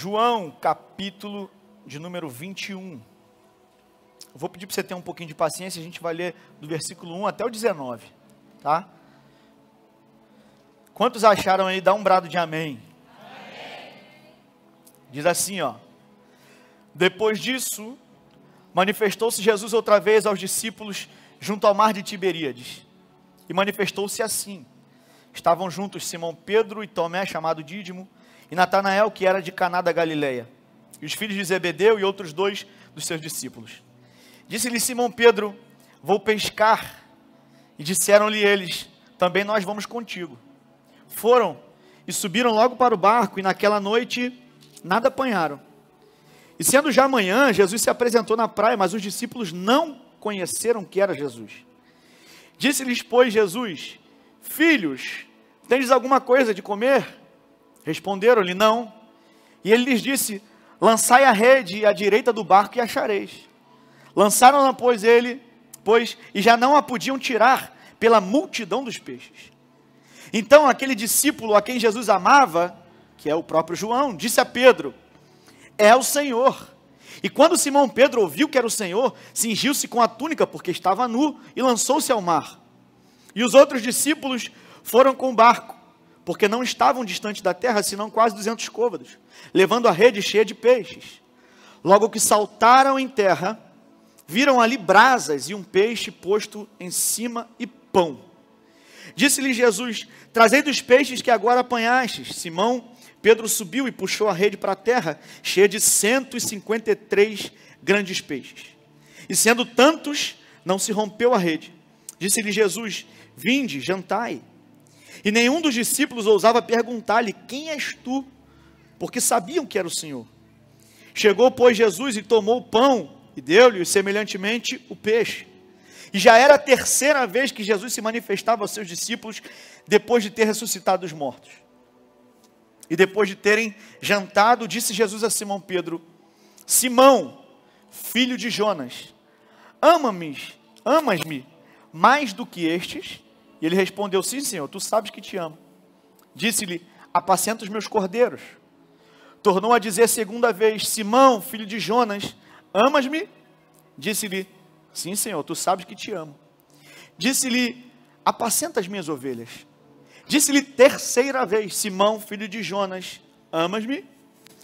João, capítulo de número 21. Eu vou pedir para você ter um pouquinho de paciência, a gente vai ler do versículo 1 até o 19, tá? Quantos acharam aí? Dá um brado de amém. Amém. Diz assim, ó. Depois disso, manifestou-se Jesus outra vez aos discípulos junto ao mar de Tiberíades. E manifestou-se assim. Estavam juntos Simão Pedro e Tomé, chamado Dídimo, e Natanael, que era de Caná da Galileia, e os filhos de Zebedeu e outros dois dos seus discípulos. Disse-lhe Simão Pedro: vou pescar. E disseram-lhe eles: também nós vamos contigo. Foram e subiram logo para o barco, e naquela noite nada apanharam. E sendo já manhã, Jesus se apresentou na praia, mas os discípulos não conheceram que era Jesus. Disse-lhes, pois, Jesus: filhos, tendes alguma coisa de comer? Responderam-lhe, não. E ele lhes disse: lançai a rede à direita do barco e achareis. Lançaram-na, pois, e já não a podiam tirar pela multidão dos peixes. Então aquele discípulo a quem Jesus amava, que é o próprio João, disse a Pedro: é o Senhor. E quando Simão Pedro ouviu que era o Senhor, cingiu-se com a túnica, porque estava nu, e lançou-se ao mar. E os outros discípulos foram com o barco, porque não estavam distante da terra, senão quase 200 côvados, levando a rede cheia de peixes. Logo que saltaram em terra, viram ali brasas e um peixe posto em cima e pão. Disse-lhe Jesus: trazei dos peixes que agora apanhastes. Simão Pedro subiu e puxou a rede para a terra, cheia de 153 grandes peixes. E sendo tantos, não se rompeu a rede. Disse-lhe Jesus: vinde, jantai. E nenhum dos discípulos ousava perguntar-lhe: quem és tu? Porque sabiam que era o Senhor. Chegou, pois, Jesus e tomou o pão e deu-lhe, semelhantemente, o peixe. E já era a terceira vez que Jesus se manifestava aos seus discípulos, depois de ter ressuscitado os mortos. E depois de terem jantado, disse Jesus a Simão Pedro: Simão, filho de Jonas, amas-me mais do que estes? E ele respondeu: sim, Senhor, tu sabes que te amo. Disse-lhe: apacenta os meus cordeiros. Tornou a dizer segunda vez: Simão, filho de Jonas, amas-me? Disse-lhe: sim, Senhor, tu sabes que te amo. Disse-lhe: apacenta as minhas ovelhas. Disse-lhe terceira vez: Simão, filho de Jonas, amas-me?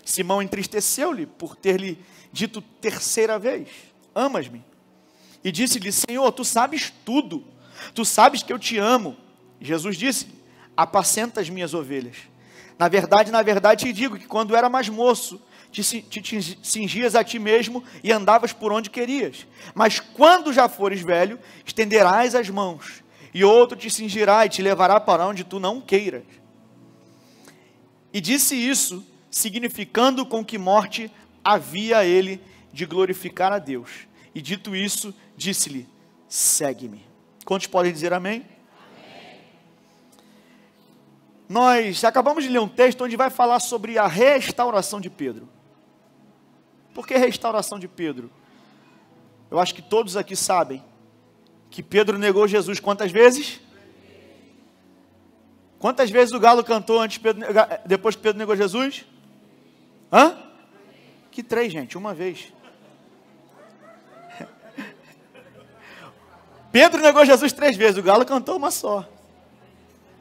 Simão entristeceu-lhe por ter-lhe dito terceira vez: amas-me? E disse-lhe: Senhor, tu sabes tudo, tu sabes que eu te amo. Jesus disse: apacenta as minhas ovelhas. Na verdade te digo que quando era mais moço, te cingias a ti mesmo e andavas por onde querias. Mas quando já fores velho, estenderás as mãos, e outro te cingirá e te levará para onde tu não queiras. E disse isso, significando com que morte havia ele de glorificar a Deus. E dito isso, disse-lhe: segue-me. Quantos podem dizer amém? Amém. Nós acabamos de ler um texto onde vai falar sobre a restauração de Pedro. Por que restauração de Pedro? Eu acho que todos aqui sabem que Pedro negou Jesus quantas vezes? Quantas vezes o galo cantou depois que Pedro negou Jesus? Hã? Que 3, gente, uma vez. Pedro negou Jesus 3 vezes, o galo cantou uma só.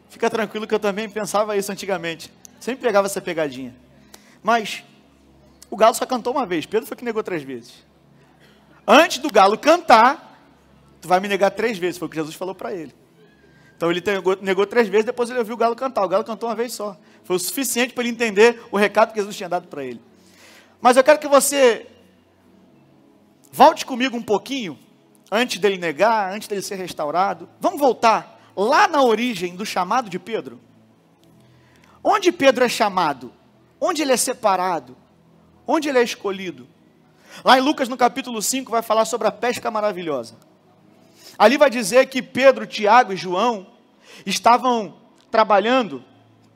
Fica tranquilo que eu também pensava isso antigamente. Sempre pegava essa pegadinha. Mas o galo só cantou uma vez, Pedro foi que negou 3 vezes. Antes do galo cantar, tu vai me negar 3 vezes, foi o que Jesus falou para ele. Então ele negou 3 vezes, depois ele ouviu o galo cantar. O galo cantou uma vez só. Foi o suficiente para ele entender o recado que Jesus tinha dado para ele. Mas eu quero que você volte comigo um pouquinho, antes dele negar, antes dele ser restaurado. Vamos voltar lá na origem do chamado de Pedro. Onde Pedro é chamado? Onde ele é separado? Onde ele é escolhido? Lá em Lucas, no capítulo 5, vai falar sobre a pesca maravilhosa. Ali vai dizer que Pedro, Tiago e João estavam trabalhando,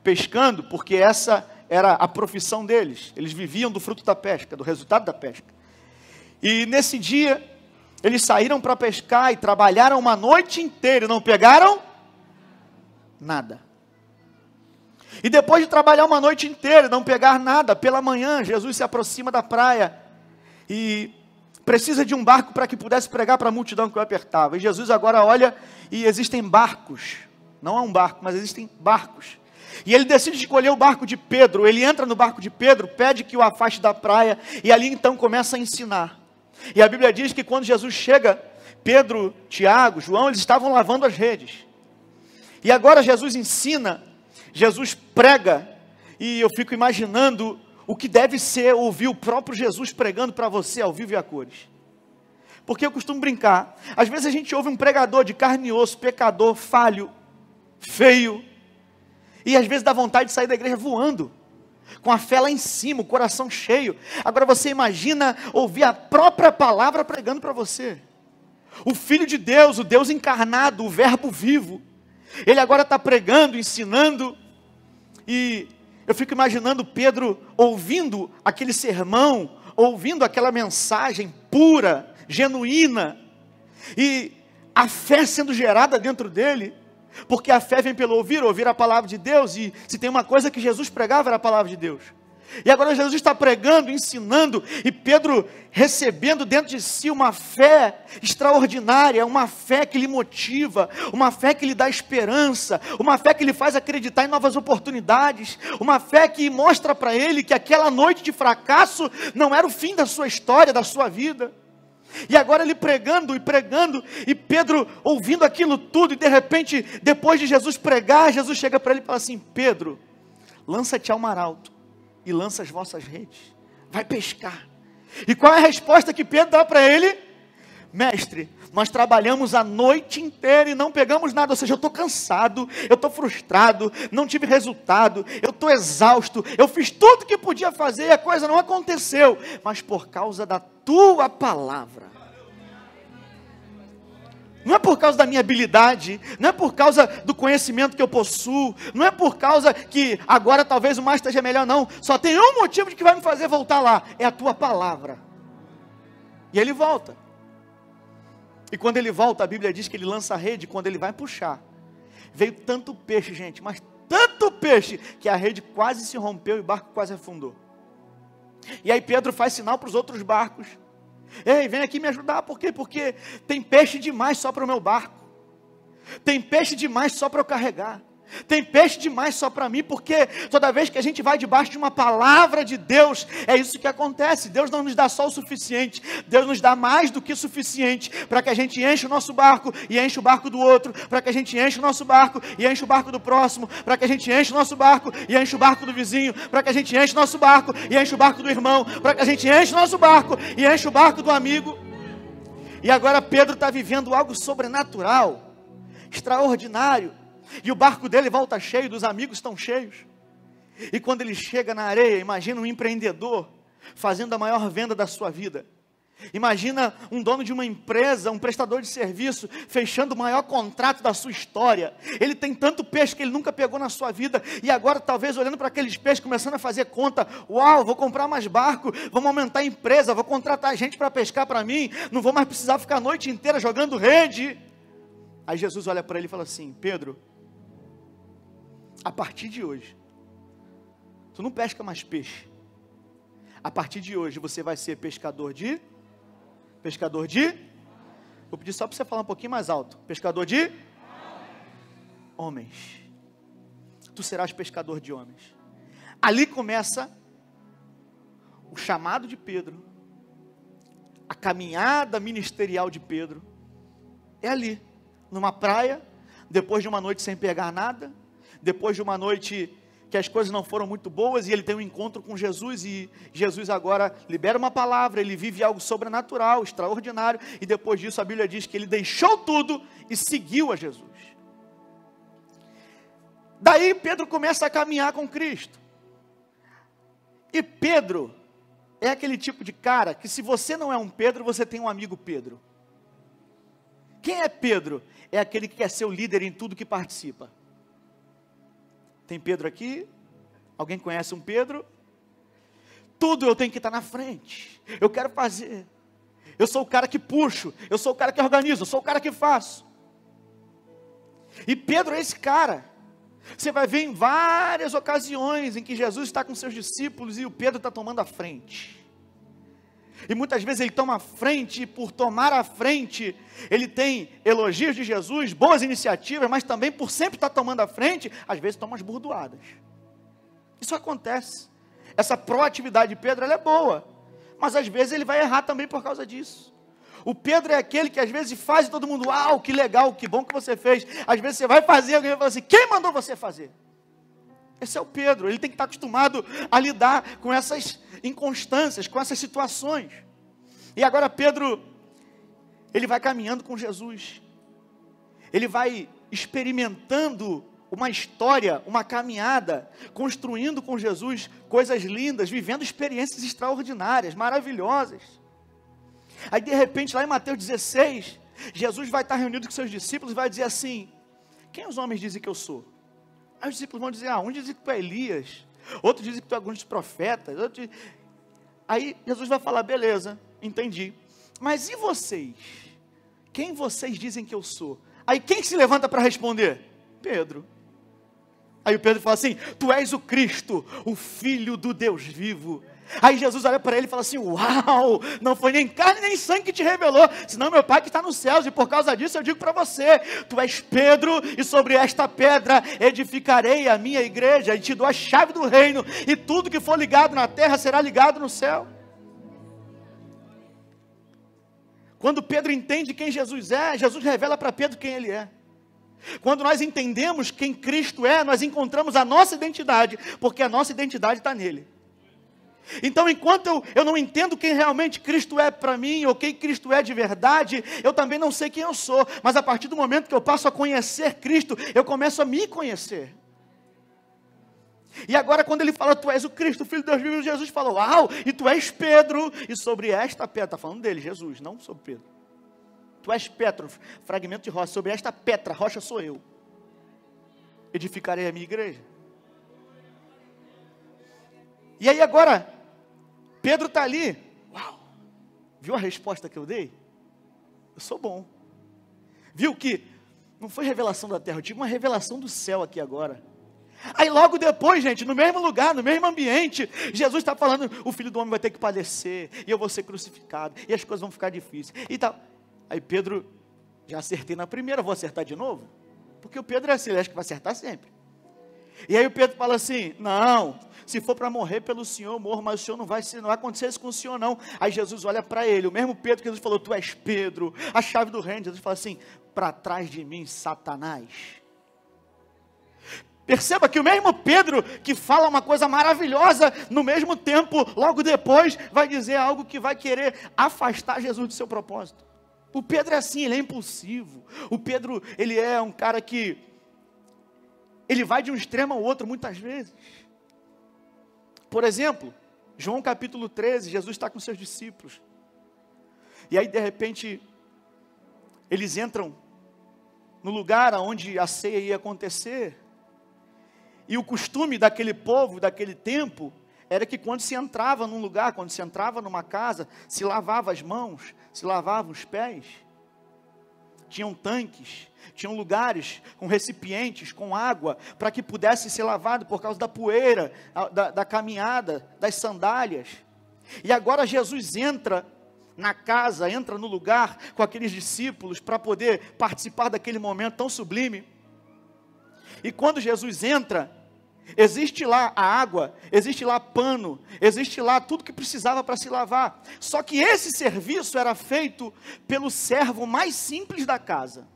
pescando, porque essa era a profissão deles. Eles viviam do fruto da pesca, do resultado da pesca. E nesse dia, eles saíram para pescar e trabalharam uma noite inteira e não pegaram nada. E depois de trabalhar uma noite inteira e não pegar nada, pela manhã, Jesus se aproxima da praia e precisa de um barco para que pudesse pregar para a multidão que o apertava. E Jesus agora olha e existem barcos, não é um barco, mas existem barcos. E ele decide escolher o barco de Pedro. Ele entra no barco de Pedro, pede que o afaste da praia e ali então começa a ensinar. E a Bíblia diz que quando Jesus chega, Pedro, Tiago, João, eles estavam lavando as redes. E agora Jesus ensina, Jesus prega, e eu fico imaginando o que deve ser ouvir o próprio Jesus pregando para você ao vivo e a cores. Porque eu costumo brincar, às vezes a gente ouve um pregador de carne e osso, pecador, falho, feio, e às vezes dá vontade de sair da igreja voando, com a fé lá em cima, o coração cheio. Agora você imagina ouvir a própria palavra pregando para você. O Filho de Deus, o Deus encarnado, o Verbo vivo, ele agora está pregando, ensinando, e eu fico imaginando Pedro ouvindo aquele sermão, ouvindo aquela mensagem pura, genuína, e a fé sendo gerada dentro dele, porque a fé vem pelo ouvir a palavra de Deus, e se tem uma coisa que Jesus pregava era a palavra de Deus. E agora Jesus está pregando, ensinando, e Pedro recebendo dentro de si uma fé extraordinária, uma fé que lhe motiva, uma fé que lhe dá esperança, uma fé que lhe faz acreditar em novas oportunidades, uma fé que mostra para ele que aquela noite de fracasso não era o fim da sua história, da sua vida. E agora ele pregando, e Pedro ouvindo aquilo tudo, e de repente, depois de Jesus pregar, Jesus chega para ele e fala assim: Pedro, lança-te ao mar alto, e lança as vossas redes, vai pescar. E qual é a resposta que Pedro dá para ele? Mestre, nós trabalhamos a noite inteira e não pegamos nada, ou seja, eu estou cansado, eu estou frustrado, não tive resultado, eu estou exausto, eu fiz tudo que podia fazer e a coisa não aconteceu, mas por causa da tua palavra. Não é por causa da minha habilidade, não é por causa do conhecimento que eu possuo, não é por causa que agora talvez o mar esteja melhor, não. Só tem um motivo de que vai me fazer voltar lá, é a tua palavra. E ele volta. E quando ele volta, a Bíblia diz que ele lança a rede, quando ele vai puxar, veio tanto peixe, gente, mas tanto peixe, que a rede quase se rompeu e o barco quase afundou. E aí Pedro faz sinal para os outros barcos: ei, vem aqui me ajudar. Por quê? Porque tem peixe demais só para o meu barco, tem peixe demais só para eu carregar, tem peixe demais só para mim. Porque toda vez que a gente vai debaixo de uma palavra de Deus, é isso que acontece. Deus não nos dá só o suficiente, Deus nos dá mais do que o suficiente, para que a gente enche o nosso barco, e enche o barco do outro, para que a gente enche o nosso barco, e enche o barco do próximo, para que a gente enche o nosso barco, e enche o barco do vizinho, para que a gente enche o nosso barco, e enche o barco do irmão, para que a gente enche o nosso barco, e enche o barco do amigo. E agora Pedro está vivendo algo sobrenatural, extraordinário, e o barco dele volta cheio, dos amigos estão cheios. E quando ele chega na areia, imagina um empreendedor fazendo a maior venda da sua vida. Imagina um dono de uma empresa, um prestador de serviço, fechando o maior contrato da sua história. Ele tem tanto peixe que ele nunca pegou na sua vida, e agora talvez olhando para aqueles peixes, começando a fazer conta: uau, vou comprar mais barco, vamos aumentar a empresa, vou contratar gente para pescar para mim, não vou mais precisar ficar a noite inteira jogando rede. Aí Jesus olha para ele e fala assim: Pedro, a partir de hoje, tu não pesca mais peixe. A partir de hoje você vai ser pescador de... Vou pedir só para você falar um pouquinho mais alto. Pescador de... homens. Tu serás pescador de homens. Ali começa o chamado de Pedro, a caminhada ministerial de Pedro. É ali, numa praia, depois de uma noite sem pegar nada, depois de uma noite que as coisas não foram muito boas, e ele tem um encontro com Jesus, e Jesus agora libera uma palavra, ele vive algo sobrenatural, extraordinário, e depois disso a Bíblia diz que ele deixou tudo e seguiu a Jesus. Daí Pedro começa a caminhar com Cristo, e Pedro é aquele tipo de cara, que se você não é um Pedro, você tem um amigo Pedro. Quem é Pedro? É aquele que quer ser o líder em tudo que participa. Tem Pedro aqui? Alguém conhece um Pedro? Tudo eu tenho que estar na frente, eu quero fazer, eu sou o cara que puxo, eu sou o cara que organizo, eu sou o cara que faço. E Pedro é esse cara. Você vai ver em várias ocasiões em que Jesus está com seus discípulos e o Pedro está tomando a frente. E muitas vezes ele toma a frente, e por tomar a frente, ele tem elogios de Jesus, boas iniciativas, mas também por sempre estar tomando a frente, às vezes toma as burdoadas. Isso acontece. Essa proatividade de Pedro, ela é boa, mas às vezes ele vai errar também por causa disso. O Pedro é aquele que às vezes faz e todo mundo, uau, que legal, que bom que você fez. Às vezes você vai fazer, alguém vai falar assim, quem mandou você fazer? Esse é o Pedro, ele tem que estar acostumado a lidar com essas inconstâncias, com essas situações. E agora Pedro, ele vai caminhando com Jesus. Ele vai experimentando uma história, uma caminhada, construindo com Jesus coisas lindas, vivendo experiências extraordinárias, maravilhosas. Aí de repente lá em Mateus 16, Jesus vai estar reunido com seus discípulos e vai dizer assim, quem os homens dizem que eu sou? Aí os discípulos vão dizer, um diz que tu é Elias, outro diz que tu é algum dos profetas, Aí Jesus vai falar, beleza, entendi, mas e vocês? Quem vocês dizem que eu sou? Aí quem se levanta para responder? Pedro. Aí o Pedro fala assim, tu és o Cristo, o Filho do Deus vivo. Aí Jesus olha para ele e fala assim, uau, não foi nem carne nem sangue que te revelou, senão meu Pai que está nos céus, e por causa disso eu digo para você, tu és Pedro, e sobre esta pedra edificarei a minha igreja, e te dou a chave do reino, e tudo que for ligado na terra será ligado no céu. Quando Pedro entende quem Jesus é, Jesus revela para Pedro quem ele é. Quando nós entendemos quem Cristo é, nós encontramos a nossa identidade, porque a nossa identidade está nele. Então, enquanto eu não entendo quem realmente Cristo é para mim, ou quem Cristo é de verdade, eu também não sei quem eu sou. Mas a partir do momento que eu passo a conhecer Cristo, eu começo a me conhecer. E agora quando ele fala, tu és o Cristo, o Filho de Deus vivo, Jesus falou, uau, e tu és Pedro, e sobre esta pedra, está falando dele, Jesus, não sobre Pedro. Tu és Petro, fragmento de rocha, sobre esta pedra, rocha sou eu. Edificarei a minha igreja. E aí agora, Pedro está ali, uau, viu a resposta que eu dei? Eu sou bom. Viu que não foi revelação da terra, eu tive uma revelação do céu aqui agora. Aí logo depois, gente, no mesmo lugar, no mesmo ambiente, Jesus está falando, o Filho do Homem vai ter que padecer, e eu vou ser crucificado, e as coisas vão ficar difíceis, e tal. Aí Pedro, já acertei na primeira, vou acertar de novo? Porque o Pedro é assim, ele acha que vai acertar sempre. E aí o Pedro fala assim, não, se for para morrer pelo Senhor, eu morro, mas o Senhor não vai acontecer isso com o Senhor não. Aí Jesus olha para ele, o mesmo Pedro que Jesus falou, tu és Pedro, a chave do reino. Jesus fala assim, para trás de mim, Satanás. Perceba que o mesmo Pedro que fala uma coisa maravilhosa, no mesmo tempo, logo depois, vai dizer algo que vai querer afastar Jesus do seu propósito. O Pedro é assim, ele é impulsivo. O Pedro, ele é um cara que ele vai de um extremo ao outro muitas vezes. Por exemplo, João capítulo 13, Jesus está com seus discípulos. E aí de repente, eles entram no lugar onde a ceia ia acontecer. E o costume daquele povo, daquele tempo, era que quando se entrava num lugar, quando se entrava numa casa, se lavava as mãos, se lavava os pés. Tinham tanques, tinham lugares com recipientes, com água, para que pudesse ser lavado por causa da poeira, da caminhada, das sandálias. E agora Jesus entra na casa, entra no lugar com aqueles discípulos para poder participar daquele momento tão sublime. E quando Jesus entra, existe lá a água, existe lá pano, existe lá tudo que precisava para se lavar. Só que esse serviço era feito pelo servo mais simples da casa.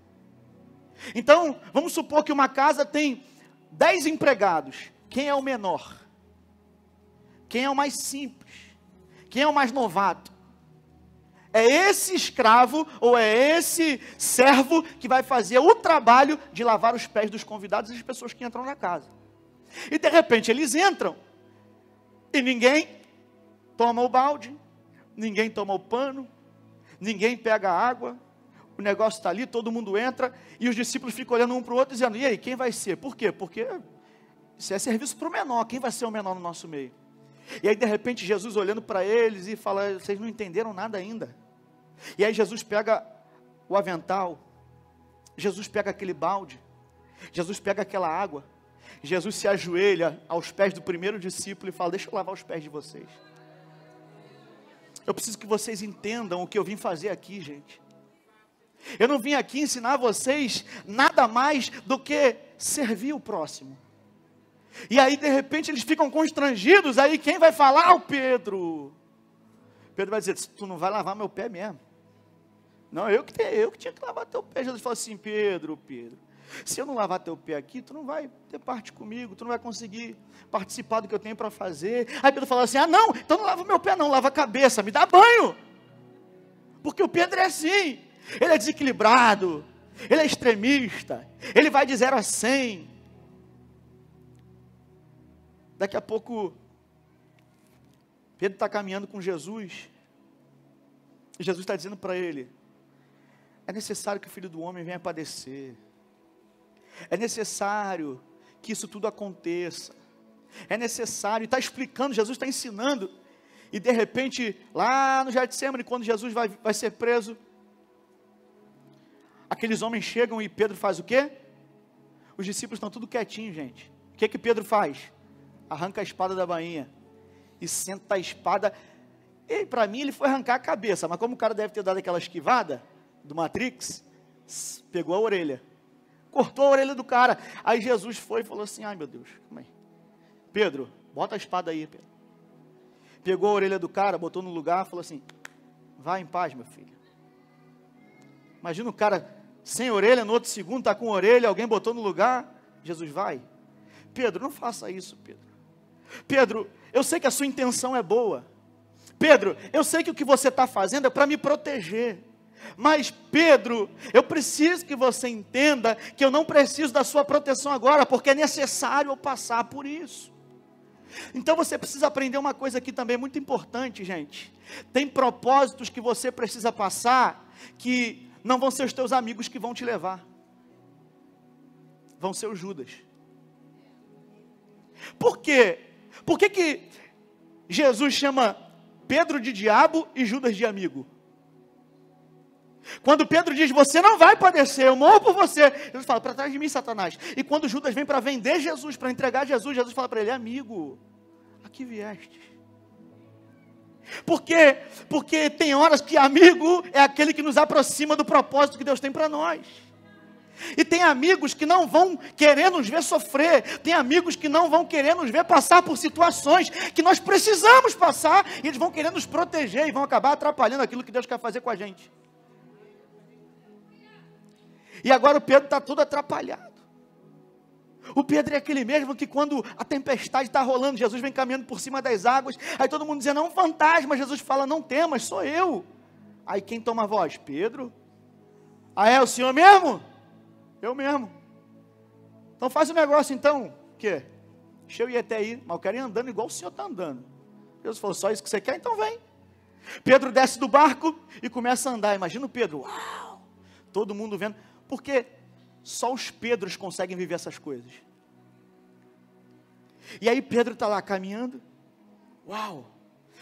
Então, vamos supor que uma casa tem 10 empregados. Quem é o menor? Quem é o mais simples? Quem é o mais novato? É esse escravo ou é esse servo que vai fazer o trabalho de lavar os pés dos convidados e das pessoas que entram na casa. E de repente eles entram e ninguém toma o balde, ninguém toma o pano, ninguém pega a água, o negócio está ali, todo mundo entra e os discípulos ficam olhando um para o outro dizendo, e aí, quem vai ser? Por quê? Porque isso é serviço para o menor, quem vai ser o menor no nosso meio? E aí de repente Jesus olhando para eles e fala, vocês não entenderam nada ainda. E aí Jesus pega o avental, Jesus pega aquele balde, Jesus pega aquela água, Jesus se ajoelha aos pés do primeiro discípulo e fala: deixa eu lavar os pés de vocês. Eu preciso que vocês entendam o que eu vim fazer aqui, gente. Eu não vim aqui ensinar vocês nada mais do que servir o próximo. E aí de repente eles ficam constrangidos, aí quem vai falar? O Pedro. Pedro vai dizer: tu não vai lavar meu pé mesmo. Não, eu que tinha que lavar teu pé. Jesus fala assim: Pedro, se eu não lavar teu pé aqui, tu não vai ter parte comigo, tu não vai conseguir participar do que eu tenho para fazer. Aí Pedro fala assim: ah não, então não lava meu pé não, lava a cabeça, me dá banho. Porque o Pedro é assim, ele é desequilibrado, ele é extremista, ele vai de 0 a 100. Daqui a pouco, Pedro está caminhando com Jesus, e Jesus está dizendo para ele: é necessário que o Filho do Homem venha padecer, é necessário que isso tudo aconteça, é necessário, e está explicando, Jesus está ensinando, e de repente, lá no Getsemane, quando Jesus vai ser preso, aqueles homens chegam e Pedro faz o quê? Os discípulos estão tudo quietinhos, gente. O que Pedro faz? Arranca a espada da bainha, e senta a espada, e para mim ele foi arrancar a cabeça, mas como o cara deve ter dado aquela esquivada, do Matrix, pegou a orelha, cortou a orelha do cara. Aí Jesus foi e falou assim: ai meu Deus, calma aí, Pedro, bota a espada aí, Pedro. Pegou a orelha do cara, botou no lugar, falou assim: vai em paz, meu filho. Imagina o cara sem orelha, no outro segundo está com orelha, alguém botou no lugar, Jesus vai. Pedro, não faça isso, Pedro. Pedro, eu sei que a sua intenção é boa. Pedro, eu sei que o que você está fazendo é para me proteger. Mas Pedro, eu preciso que você entenda que eu não preciso da sua proteção agora, porque é necessário eu passar por isso. Então você precisa aprender uma coisa aqui também muito importante, gente. Tem propósitos que você precisa passar, que não vão ser os teus amigos que vão te levar. Vão ser os Judas. Por quê? Por que Jesus chama Pedro de diabo e Judas de amigo? Quando Pedro diz: você não vai padecer, eu morro por você, Jesus fala: para trás de mim, Satanás. E quando Judas vem para vender Jesus, para entregar Jesus, Jesus fala para ele: amigo, aqui vieste. Por quê? Porque tem horas que amigo é aquele que nos aproxima do propósito que Deus tem para nós. E tem amigos que não vão querer nos ver sofrer, tem amigos que não vão querer nos ver passar por situações que nós precisamos passar, e eles vão querer nos proteger, e vão acabar atrapalhando aquilo que Deus quer fazer com a gente. E agora o Pedro está todo atrapalhado. O Pedro é aquele mesmo que quando a tempestade está rolando, Jesus vem caminhando por cima das águas, aí todo mundo dizendo: é um fantasma. Jesus fala: não temas, sou eu. Aí quem toma a voz? Pedro. Ah, é o senhor mesmo? Eu mesmo. Então faz o negócio então. O quê? Deixa eu ir até aí, mas eu quero ir andando igual o senhor está andando. Jesus falou: só isso que você quer? Então vem. Pedro desce do barco e começa a andar. Imagina o Pedro, uau, todo mundo vendo. Porque só os Pedros conseguem viver essas coisas. E aí Pedro está lá caminhando, uau.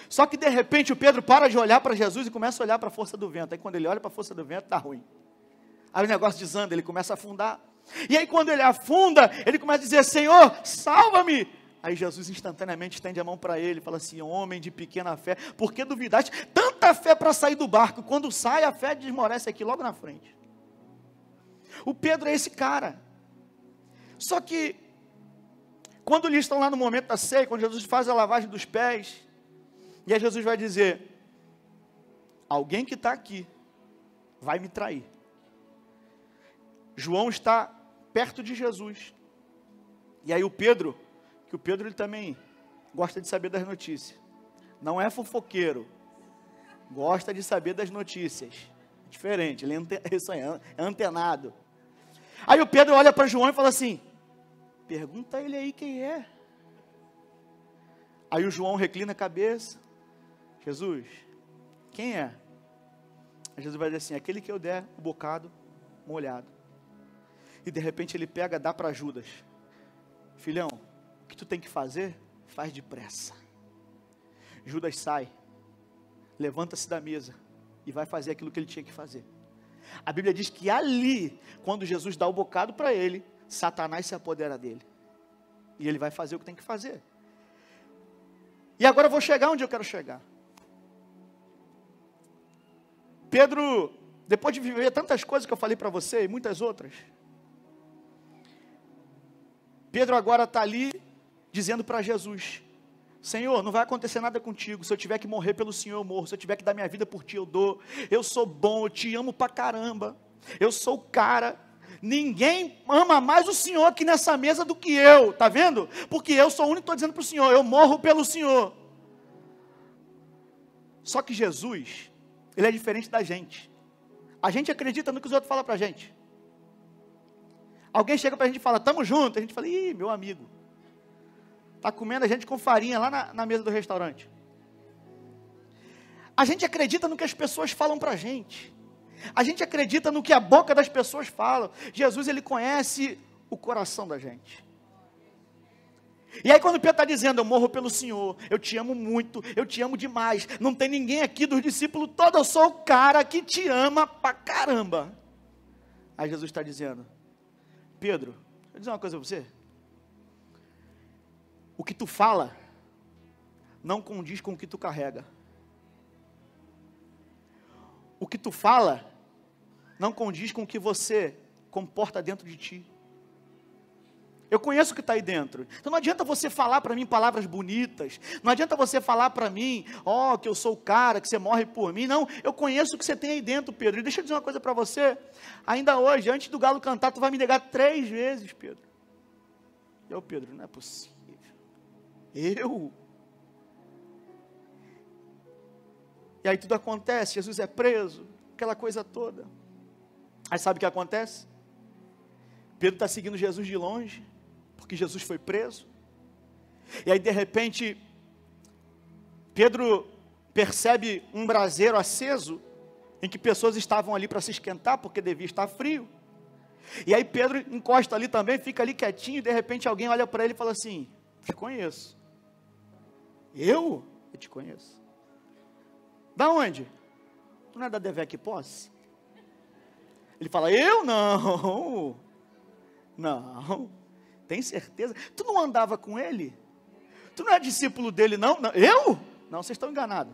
Só que de repente o Pedro para de olhar para Jesus e começa a olhar para a força do vento. Aí quando ele olha para a força do vento, está ruim. Aí o negócio desanda, ele começa a afundar. E aí quando ele afunda, ele começa a dizer: Senhor, salva-me. Aí Jesus instantaneamente estende a mão para ele e fala assim: homem de pequena fé, por que duvidaste? Tanta fé para sair do barco. Quando sai, a fé desmorece aqui logo na frente. O Pedro é esse cara. Só que quando eles estão lá no momento da ceia, quando Jesus faz a lavagem dos pés, e aí Jesus vai dizer: alguém que está aqui vai me trair. João está perto de Jesus. E aí o Pedro ele também gosta de saber das notícias. Não é fofoqueiro, gosta de saber das notícias. Diferente, ele é antenado. Aí o Pedro olha para João e fala assim: pergunta ele aí quem é. Aí o João reclina a cabeça: Jesus, quem é? Aí Jesus vai dizer assim: aquele que eu der o bocado molhado. E de repente ele pega, dá para Judas: filhão, o que tu tem que fazer, faz depressa. Judas sai, levanta-se da mesa e vai fazer aquilo que ele tinha que fazer. A Bíblia diz que ali, quando Jesus dá o bocado para ele, Satanás se apodera dele. E Ele vai fazer o que tem que fazer. E agora eu vou chegar onde eu quero chegar. Pedro, depois de viver tantas coisas que eu falei para você, e muitas outras, Pedro agora está ali, dizendo para Jesus, Senhor, não vai acontecer nada contigo, se eu tiver que morrer pelo Senhor eu morro, se eu tiver que dar minha vida por ti eu dou, eu sou bom, eu te amo pra caramba, eu sou o cara, ninguém ama mais o Senhor aqui nessa mesa do que eu, tá vendo? Porque eu sou o único que estou dizendo para o Senhor, eu morro pelo Senhor. Só que Jesus, Ele é diferente da gente. A gente acredita no que os outros falam para a gente. Alguém chega para a gente e fala, tamo junto, a gente fala, ih, meu amigo, está comendo a gente com farinha lá na mesa do restaurante. A gente acredita no que as pessoas falam para a gente. A gente acredita no que a boca das pessoas fala. Jesus, Ele conhece o coração da gente. E aí quando Pedro está dizendo, eu morro pelo Senhor, eu te amo muito, eu te amo demais, não tem ninguém aqui dos discípulos todos, eu sou o cara que te ama pra caramba. Aí Jesus está dizendo, Pedro, deixa eu dizer uma coisa para você. O que tu fala não condiz com o que tu carrega. O que tu fala não condiz com o que você comporta dentro de ti. Eu conheço o que está aí dentro. Então não adianta você falar para mim palavras bonitas. Não adianta você falar para mim, que eu sou o cara, que você morre por mim. Não, eu conheço o que você tem aí dentro, Pedro. E deixa eu dizer uma coisa para você. Ainda hoje, antes do galo cantar, tu vai me negar 3 vezes, Pedro. Eu, Pedro, não é possível. Eu? E aí tudo acontece, Jesus é preso, aquela coisa toda. Aí sabe o que acontece? Pedro está seguindo Jesus de longe, porque Jesus foi preso. E aí de repente, Pedro percebe um braseiro aceso, em que pessoas estavam ali para se esquentar, porque devia estar frio. E aí Pedro encosta ali também, fica ali quietinho, e de repente alguém olha para ele e fala assim, te conheço. Eu? Eu te conheço. Da onde? Tu não é da Devec Posse? Ele fala, eu não. Não. Tem certeza? Tu não andava com ele? Tu não é discípulo dele não? Não. Eu? Não, vocês estão enganados.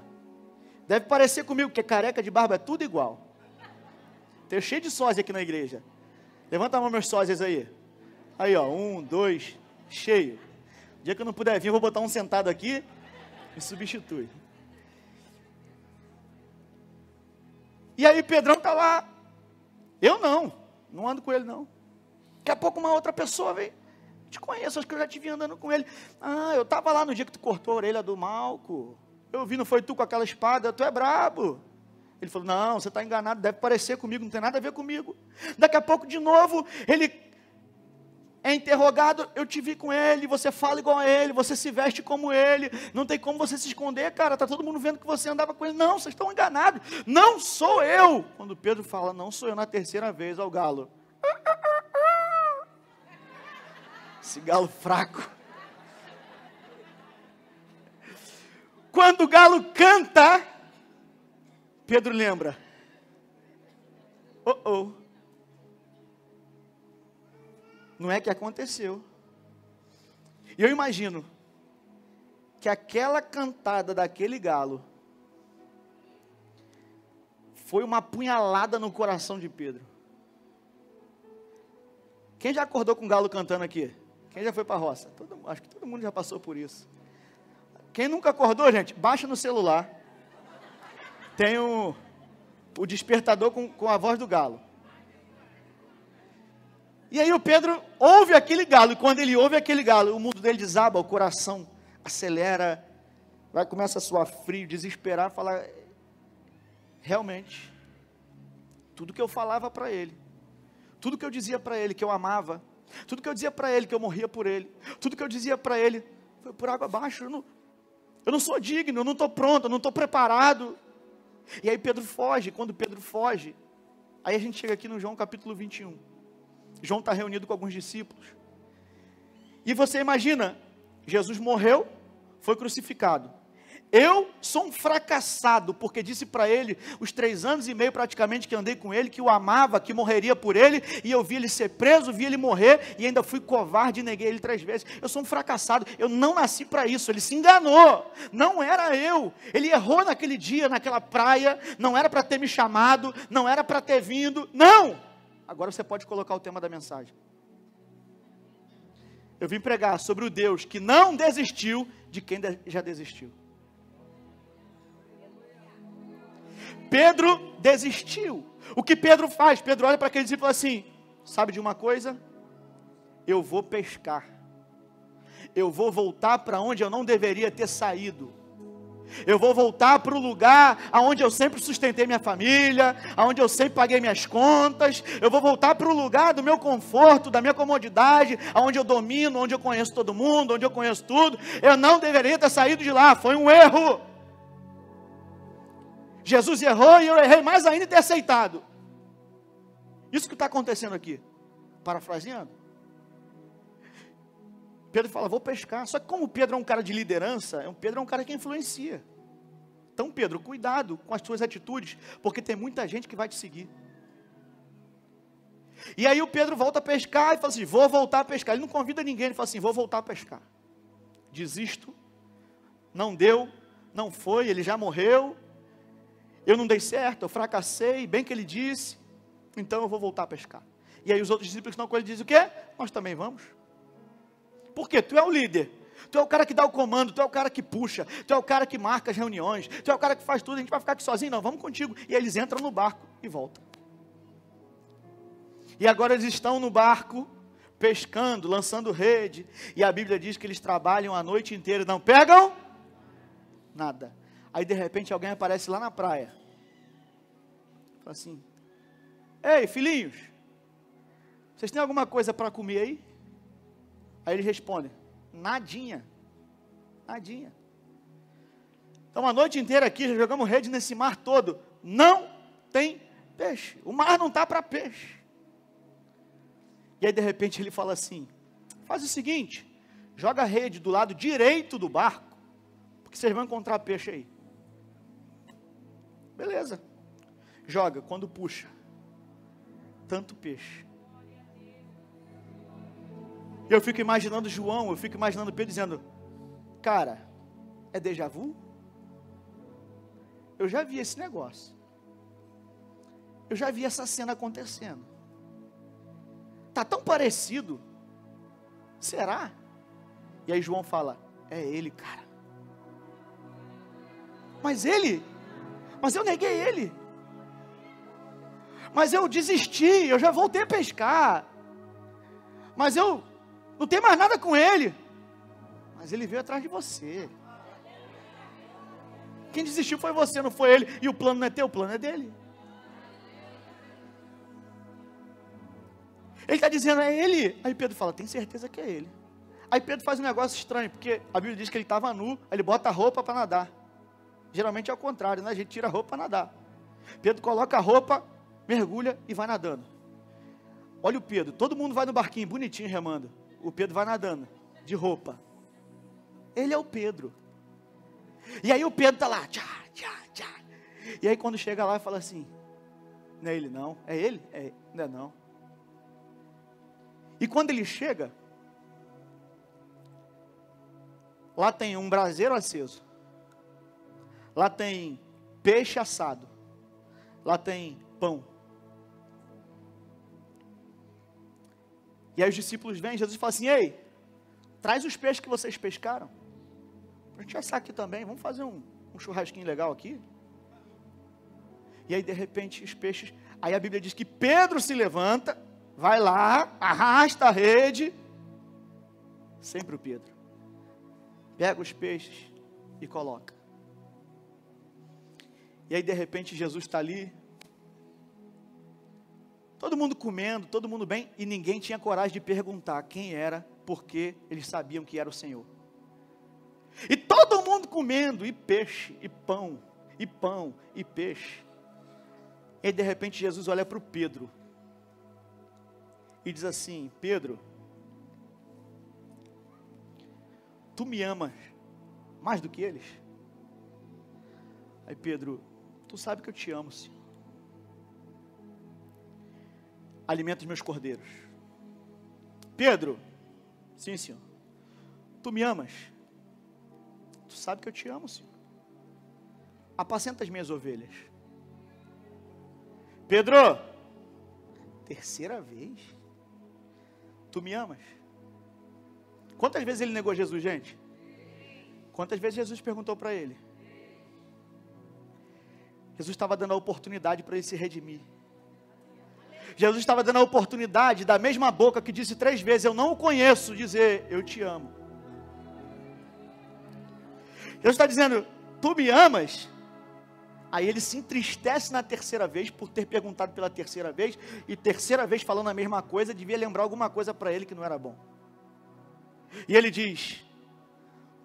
Deve parecer comigo, porque careca de barba é tudo igual. Tenho cheio de sósia aqui na igreja. Levanta a mão meus sósias aí. Aí ó, 1, 2, cheio. O dia que eu não puder vir, eu vou botar um sentado aqui e substitui. E aí Pedrão está lá. Eu não ando com ele não. Daqui a pouco uma outra pessoa vem. Te conheço, acho que eu já te vi andando com ele. Ah, eu estava lá no dia que tu cortou a orelha do Malco. Eu vi, não foi tu com aquela espada, tu é brabo. Ele falou, não, você está enganado, deve parecer comigo, não tem nada a ver comigo. Daqui a pouco de novo, ele é interrogado, eu te vi com ele, você fala igual a ele, você se veste como ele, não tem como você se esconder, cara, está todo mundo vendo que você andava com ele. Não, vocês estão enganados, não sou eu. Quando Pedro fala, não sou eu, na terceira vez, ao galo. Esse galo fraco. Quando o galo canta, Pedro lembra. Não é que aconteceu. E eu imagino que aquela cantada daquele galo foi uma punhalada no coração de Pedro. Quem já acordou com o galo cantando aqui? Quem já foi para a roça? Acho que todo mundo já passou por isso. Quem nunca acordou, gente, baixa no celular. Tem o despertador com a voz do galo. E aí o Pedro ouve aquele galo, e quando ele ouve aquele galo, o mundo dele desaba, o coração acelera, começa a suar frio, desesperar, falar, realmente, tudo que eu falava para ele, tudo que eu dizia para ele que eu amava, tudo que eu dizia para ele que eu morria por ele, tudo que eu dizia para ele, foi por água abaixo, eu não sou digno, eu não estou pronto, eu não estou preparado. E aí Pedro foge, quando Pedro foge, aí a gente chega aqui no João capítulo 21, João está reunido com alguns discípulos, e você imagina, Jesus morreu, foi crucificado, eu sou um fracassado, porque disse para ele, os 3 anos e meio praticamente que andei com ele, que o amava, que morreria por ele, e eu vi ele ser preso, vi ele morrer, e ainda fui covarde e neguei ele 3 vezes. Eu sou um fracassado, eu não nasci para isso. Ele se enganou, não era eu. Ele errou naquele dia, naquela praia, não era para ter me chamado, não era para ter vindo, não. Agora você pode colocar o tema da mensagem. Eu vim pregar sobre o Deus que não desistiu de quem já desistiu. Pedro desistiu. O que Pedro faz? Pedro olha para aquele discípulo assim: sabe de uma coisa? Eu vou pescar. Eu vou voltar para onde eu não deveria ter saído. Eu vou voltar para o lugar onde eu sempre sustentei minha família, onde eu sempre paguei minhas contas. Eu vou voltar para o lugar do meu conforto, da minha comodidade, onde eu domino, onde eu conheço todo mundo, onde eu conheço tudo. Eu não deveria ter saído de lá, foi um erro. Jesus errou e eu errei mais ainda em ter aceitado. Isso que está acontecendo aqui. Parafraseando. Pedro fala, vou pescar. Só que como Pedro é um cara de liderança, Pedro é um cara que influencia. Então Pedro, cuidado com as suas atitudes, porque tem muita gente que vai te seguir. E aí o Pedro volta a pescar e fala assim, vou voltar a pescar. Ele não convida ninguém, ele fala assim, vou voltar a pescar. Desisto, não deu, não foi, ele já morreu. Eu não dei certo, eu fracassei, bem que ele disse, então eu vou voltar a pescar. E aí os outros discípulos que estão com ele dizem o quê? Nós também vamos. Por quê? Tu é o líder, tu é o cara que dá o comando, tu é o cara que puxa, tu é o cara que marca as reuniões, tu é o cara que faz tudo, a gente vai ficar aqui sozinho? Não, vamos contigo. E eles entram no barco e voltam. E agora eles estão no barco, pescando, lançando rede, e a Bíblia diz que eles trabalham a noite inteira, não pegam nada. Aí de repente alguém aparece lá na praia. Fala assim, ei filhinhos, vocês têm alguma coisa para comer aí? Aí eles respondem, nadinha, nadinha. Então a noite inteira aqui, já jogamos rede nesse mar todo, não tem peixe, o mar não está para peixe. E aí de repente ele fala assim, faz o seguinte, joga a rede do lado direito do barco, porque vocês vão encontrar peixe aí. Beleza, joga, quando puxa, tanto peixe. Eu fico imaginando João, eu fico imaginando Pedro dizendo, cara, é déjà vu? Eu já vi esse negócio, eu já vi essa cena acontecendo, está tão parecido, será? E aí João fala, é ele, cara, mas eu neguei ele, mas eu desisti, eu já voltei a pescar, mas eu não tenho mais nada com ele, mas ele veio atrás de você, quem desistiu foi você, não foi ele, e o plano não é teu, o plano é dele. Ele está dizendo, é ele. Aí Pedro fala, tem certeza que é ele. Aí Pedro faz um negócio estranho, porque a Bíblia diz que ele estava nu, aí ele bota a roupa para nadar. Geralmente é o contrário, né? A gente tira a roupa para nadar. Pedro coloca a roupa, mergulha e vai nadando. Olha o Pedro, todo mundo vai no barquinho, bonitinho, remando. O Pedro vai nadando, de roupa. Ele é o Pedro. E aí o Pedro está lá, tchá, tchá, tchá. E aí quando chega lá, fala assim, não é ele não, é ele? Não é não. E quando ele chega, lá tem um braseiro aceso, lá tem peixe assado, lá tem pão. E aí os discípulos vêm, Jesus fala assim, ei, traz os peixes que vocês pescaram, para a gente assar aqui também, vamos fazer um churrasquinho legal aqui. E aí de repente os peixes, aí a Bíblia diz que Pedro se levanta, vai lá, arrasta a rede, sempre o Pedro, pega os peixes e coloca. E aí de repente Jesus está ali, todo mundo comendo, todo mundo bem, e ninguém tinha coragem de perguntar quem era, porque eles sabiam que era o Senhor. E todo mundo comendo, e peixe, e pão, e peixe. E aí de repente Jesus olha para o Pedro, e diz assim, Pedro, tu me amas mais do que eles? Aí Pedro, tu sabe que eu te amo, Senhor. Alimenta os meus cordeiros. Pedro, sim, Senhor. Tu me amas? Tu sabe que eu te amo, Senhor. Apacenta as minhas ovelhas. Pedro, terceira vez. Tu me amas? Quantas vezes ele negou Jesus, gente? Quantas vezes Jesus perguntou para ele? Jesus estava dando a oportunidade para ele se redimir. Jesus estava dando a oportunidade da mesma boca que disse 3 vezes, eu não o conheço, dizer, eu te amo. Jesus está dizendo, tu me amas? Aí ele se entristece na terceira vez, por ter perguntado pela terceira vez, e terceira vez falando a mesma coisa, devia lembrar alguma coisa para ele que não era bom. E ele diz,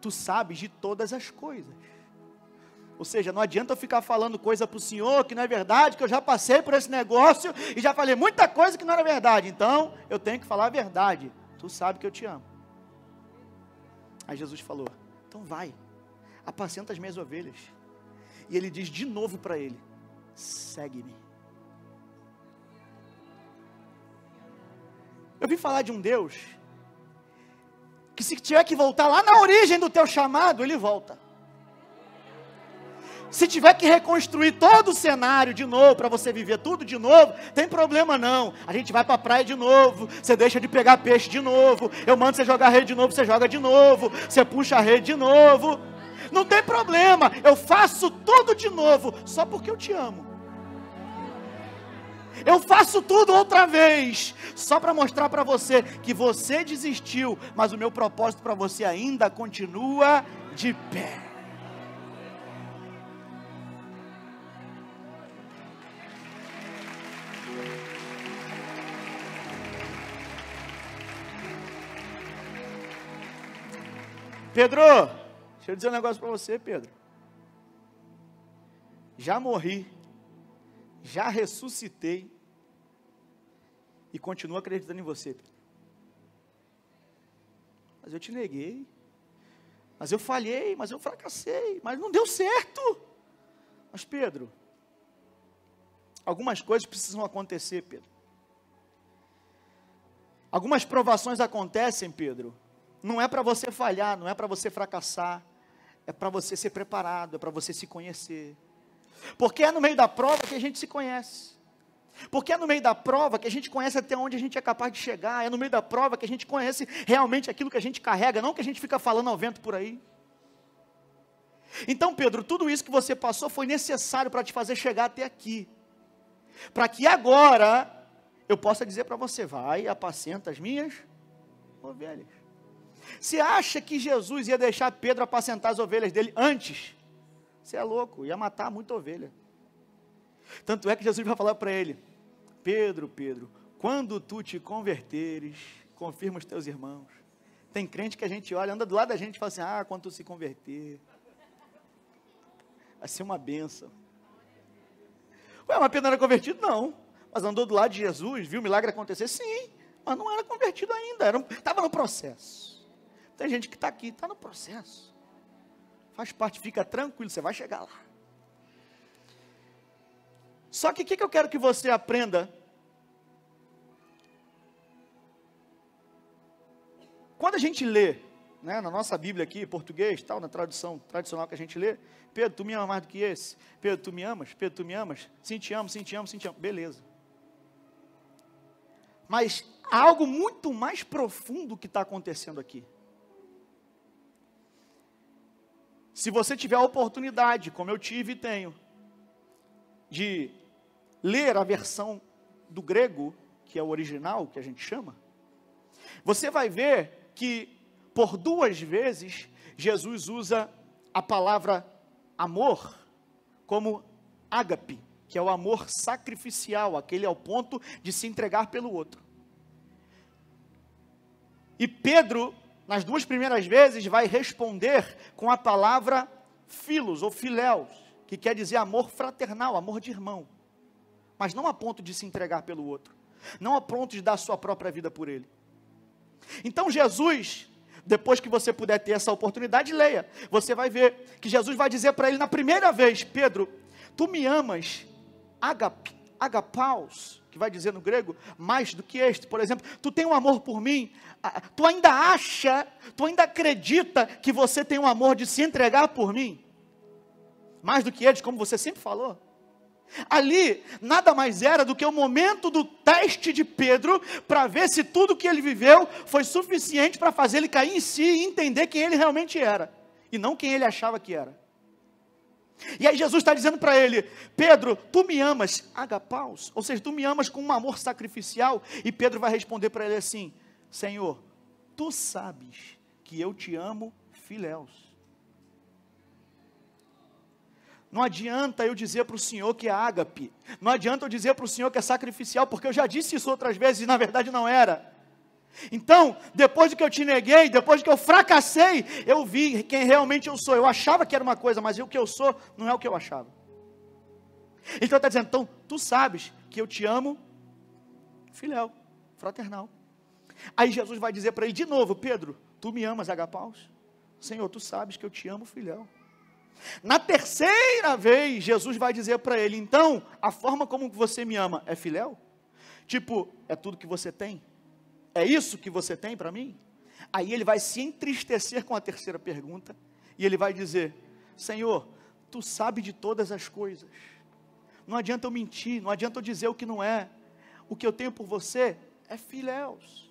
tu sabes de todas as coisas. Ou seja, não adianta eu ficar falando coisa para o Senhor que não é verdade, que eu já passei por esse negócio e já falei muita coisa que não era verdade. Então, eu tenho que falar a verdade. Tu sabe que eu te amo. Aí Jesus falou, então vai, apacenta as minhas ovelhas. E ele diz de novo para ele, segue-me. Eu vim falar de um Deus que se tiver que voltar lá na origem do teu chamado, ele volta. Se tiver que reconstruir todo o cenário de novo, para você viver tudo de novo, tem problema não. A gente vai para a praia de novo, você deixa de pegar peixe de novo, eu mando você jogar rede de novo, você joga de novo, você puxa a rede de novo. Não tem problema, eu faço tudo de novo, só porque eu te amo. Eu faço tudo outra vez, só para mostrar para você que você desistiu, mas o meu propósito para você ainda continua de pé. Pedro, deixa eu dizer um negócio para você, Pedro. Já morri, já ressuscitei e continuo acreditando em você, Pedro. Mas eu te neguei, mas eu falhei, mas eu fracassei, mas não deu certo. Mas Pedro, algumas coisas precisam acontecer, Pedro. Algumas provações acontecem, Pedro. Não é para você falhar, não é para você fracassar, é para você ser preparado, é para você se conhecer. Porque é no meio da prova que a gente se conhece. Porque é no meio da prova que a gente conhece até onde a gente é capaz de chegar. É no meio da prova que a gente conhece realmente aquilo que a gente carrega, não que a gente fica falando ao vento por aí. Então, Pedro, tudo isso que você passou foi necessário para te fazer chegar até aqui. Para que agora eu possa dizer para você, vai, apacenta as minhas ovelhas. Você acha que Jesus ia deixar Pedro apacentar as ovelhas dele antes? Você é louco, ia matar muita ovelha. Tanto é que Jesus vai falar para ele, Pedro, quando tu te converteres, confirma os teus irmãos. Tem crente que a gente olha, anda do lado da gente e fala assim, quando tu se converter, vai ser uma bênção. Ué, mas Pedro não era convertido? Não, mas andou do lado de Jesus, viu o milagre acontecer? Sim, mas não era convertido ainda, estava no processo. Tem gente que está aqui, está no processo. Faz parte, fica tranquilo, você vai chegar lá. Só que o que eu quero que você aprenda? Quando a gente lê, né, na nossa Bíblia aqui, português, tal, na tradução tradicional que a gente lê, Pedro, tu me amas mais do que esse? Pedro, tu me amas? Pedro, tu me amas? Sim, te amo, sim, te amo, sim, te amo. Beleza. Mas há algo muito mais profundo que está acontecendo aqui. Se você tiver a oportunidade, como eu tive e tenho, de ler a versão do grego, que é o original, que a gente chama, você vai ver que, por 2 vezes, Jesus usa a palavra amor como ágape, que é o amor sacrificial, aquele ao ponto de se entregar pelo outro. E Pedro, nas 2 primeiras vezes, vai responder com a palavra filos ou filéus, que quer dizer amor fraternal, amor de irmão. Mas não a ponto de se entregar pelo outro, não a ponto de dar a sua própria vida por ele. Então Jesus Depois que você puder ter essa oportunidade, leia. Você vai ver que Jesus vai dizer para ele na primeira vez: Pedro, tu me amas, agapaus, que vai dizer no grego, mais do que este. Por exemplo, tu tem um amor por mim, tu ainda acredita que você tem um amor de se entregar por mim? Mais do que eles, como você sempre falou. Ali, nada mais era do que o momento do teste de Pedro, para ver se tudo que ele viveu foi suficiente para fazer ele cair em si e entender quem ele realmente era, e não quem ele achava que era. E aí Jesus está dizendo para ele: Pedro, tu me amas, agapaus, ou seja, tu me amas com um amor sacrificial. E Pedro vai responder para ele assim: Senhor, tu sabes que eu te amo, filéus. Não adianta eu dizer para o Senhor que é ágape, não adianta eu dizer para o Senhor que é sacrificial, porque eu já disse isso outras vezes e na verdade não era. Então, depois de que eu te neguei, depois de que eu fracassei, eu vi quem realmente eu sou. Eu achava que era uma coisa, mas o que eu sou não é o que eu achava. Então está dizendo: então, tu sabes que eu te amo, filéu, fraternal. Aí Jesus vai dizer para ele de novo: Pedro, tu me amas, agapaus? Senhor, tu sabes que eu te amo, filéu. Na terceira vez, Jesus vai dizer para ele: então, a forma como você me ama é filéu? Tipo, é tudo que você tem? É isso que você tem para mim? Aí ele vai se entristecer com a terceira pergunta, e ele vai dizer: Senhor, tu sabe de todas as coisas, não adianta eu mentir, não adianta eu dizer o que não é, o que eu tenho por você é filéus.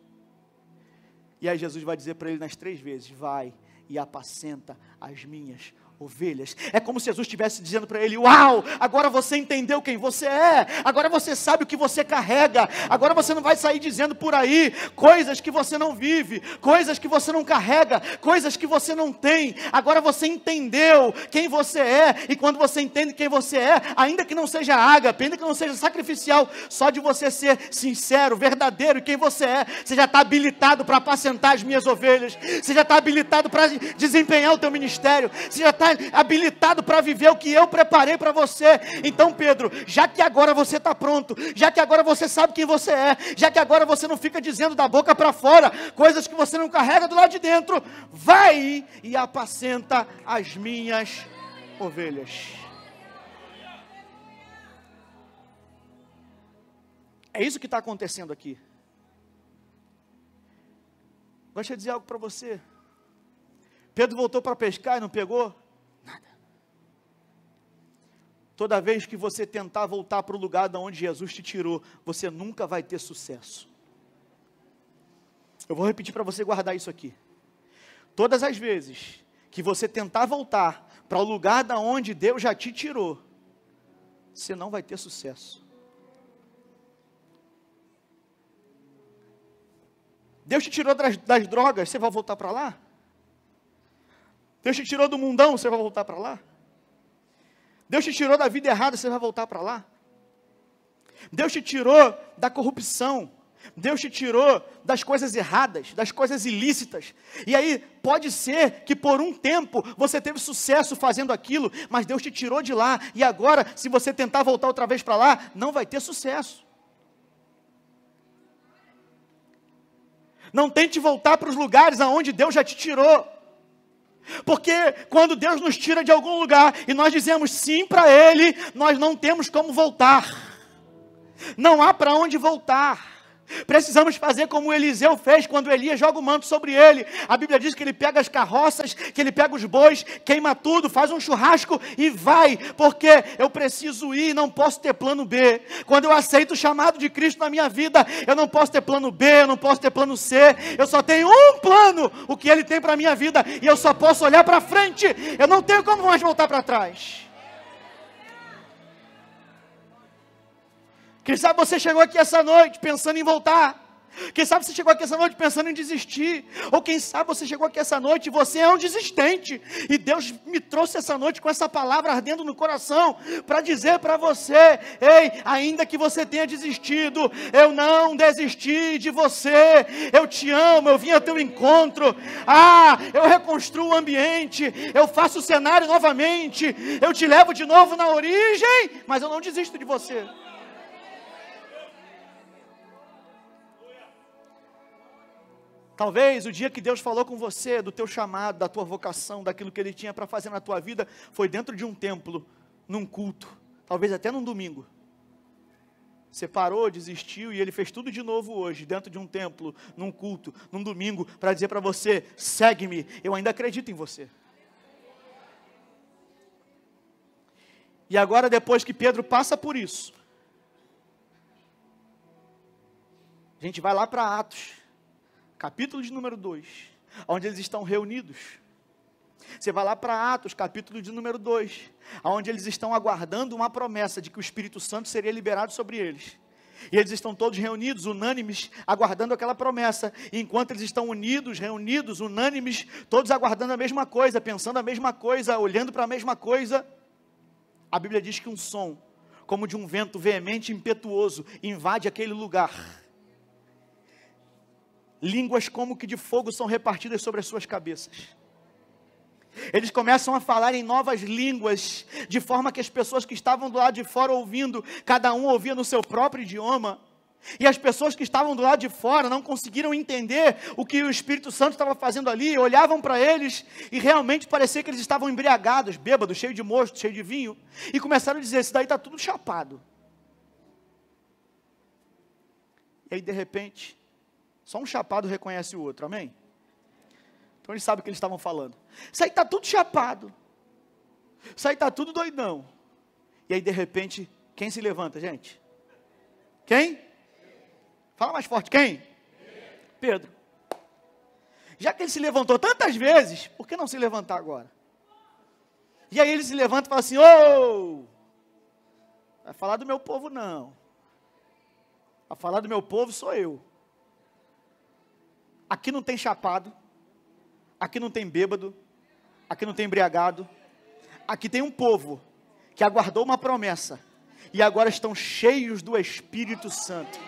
E aí Jesus vai dizer para ele nas 3 vezes: vai e apacenta as minhas ovelhas. É como se Jesus estivesse dizendo para ele: uau, agora você entendeu quem você é, agora você sabe o que você carrega, agora você não vai sair dizendo por aí coisas que você não vive, coisas que você não carrega, coisas que você não tem. Agora você entendeu quem você é, e quando você entende quem você é, ainda que não seja ágape, ainda que não seja sacrificial, só de você ser sincero, verdadeiro em quem você é, você já está habilitado para apacentar as minhas ovelhas, você já está habilitado para desempenhar o teu ministério, você já está habilitado para viver o que eu preparei para você. Então, Pedro, já que agora você está pronto, já que agora você sabe quem você é, já que agora você não fica dizendo da boca para fora coisas que você não carrega do lado de dentro, vai e apacenta as minhas ovelhas. É isso que está acontecendo aqui. Deixa eu dizer algo para você. Pedro voltou para pescar e não pegou nada. Toda vez que você tentar voltar para o lugar de onde Jesus te tirou, você nunca vai ter sucesso. Eu vou repetir para você guardar isso aqui. Todas as vezes que você tentar voltar para o lugar de onde Deus já te tirou, você não vai ter sucesso. Deus te tirou das drogas, você vai voltar para lá? Deus te tirou do mundão, você vai voltar para lá? Deus te tirou da vida errada, você vai voltar para lá? Deus te tirou da corrupção, Deus te tirou das coisas erradas, das coisas ilícitas, e aí pode ser que por um tempo você teve sucesso fazendo aquilo, mas Deus te tirou de lá, e agora se você tentar voltar outra vez para lá, não vai ter sucesso. Não tente voltar para os lugares aonde Deus já te tirou. Porque quando Deus nos tira de algum lugar e nós dizemos sim para Ele, nós não temos como voltar. Não há para onde voltar. Precisamos fazer como Eliseu fez quando Elias joga o manto sobre ele. A Bíblia diz que ele pega as carroças, que ele pega os bois, queima tudo, faz um churrasco e vai. Porque eu preciso ir, não posso ter plano B. Quando eu aceito o chamado de Cristo na minha vida, eu não posso ter plano B, eu não posso ter plano C. Eu só tenho um plano, o que Ele tem para a minha vida. E eu só posso olhar para frente. Eu não tenho como mais voltar para trás. Quem sabe você chegou aqui essa noite pensando em voltar. Quem sabe você chegou aqui essa noite pensando em desistir. Ou quem sabe você chegou aqui essa noite e você é um desistente. E Deus me trouxe essa noite com essa palavra ardendo no coração, para dizer para você: ei, ainda que você tenha desistido, eu não desisti de você. Eu te amo, eu vim ao teu encontro. Eu reconstruo o ambiente, eu faço o cenário novamente, eu te levo de novo na origem, mas eu não desisto de você. Talvez o dia que Deus falou com você, do teu chamado, da tua vocação, daquilo que Ele tinha para fazer na tua vida, foi dentro de um templo, num culto, talvez até num domingo. Você parou, desistiu, e Ele fez tudo de novo hoje, dentro de um templo, num culto, num domingo, para dizer para você, segue-me, eu ainda acredito em você. E agora, depois que Pedro passa por isso, a gente vai lá para Atos, capítulo de número 2, onde eles estão reunidos. Você vai lá para Atos, capítulo de número 2, onde eles estão aguardando uma promessa de que o Espírito Santo seria liberado sobre eles. E eles estão todos reunidos, unânimes, aguardando aquela promessa. E enquanto eles estão unidos, reunidos, unânimes, todos aguardando a mesma coisa, pensando a mesma coisa, olhando para a mesma coisa, a Bíblia diz que um som, como de um vento veemente e impetuoso, invade aquele lugar. Línguas como que de fogo são repartidas sobre as suas cabeças. Eles começam a falar em novas línguas, de forma que as pessoas que estavam do lado de fora ouvindo, cada um ouvia no seu próprio idioma, e as pessoas que estavam do lado de fora não conseguiram entender o que o Espírito Santo estava fazendo ali, olhavam para eles, e realmente parecia que eles estavam embriagados, bêbados, cheios de mosto, cheios de vinho, e começaram a dizer, isso daí está tudo chapado. E aí de repente, só um chapado reconhece o outro, amém? Então eles sabem o que eles estavam falando. Isso aí está tudo chapado. Isso aí está tudo doidão. E aí de repente, quem se levanta, gente? Quem? Fala mais forte, quem? Pedro. Já que ele se levantou tantas vezes, por que não se levantar agora? E aí ele se levanta e fala assim, ô, vai falar do meu povo não. Vai falar do meu povo sou eu. Aqui não tem chapado. Aqui não tem bêbado, aqui não tem embriagado, aqui tem um povo que aguardou uma promessa e agora estão cheios do Espírito Santo.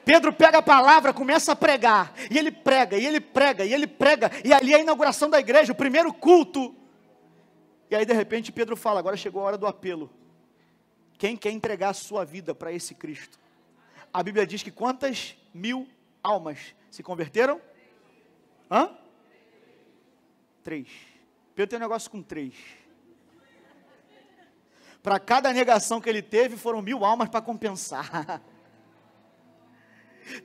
Pedro pega a palavra, começa a pregar, e ele prega, e ele prega, e ele prega, e ali é a inauguração da igreja, o primeiro culto. E aí de repente Pedro fala, agora chegou a hora do apelo. Quem quer entregar a sua vida para esse Cristo? A Bíblia diz que quantas 1000 almas se converteram? 3. Pedro tem um negócio com 3. Para cada negação que ele teve, foram 1000 almas para compensar.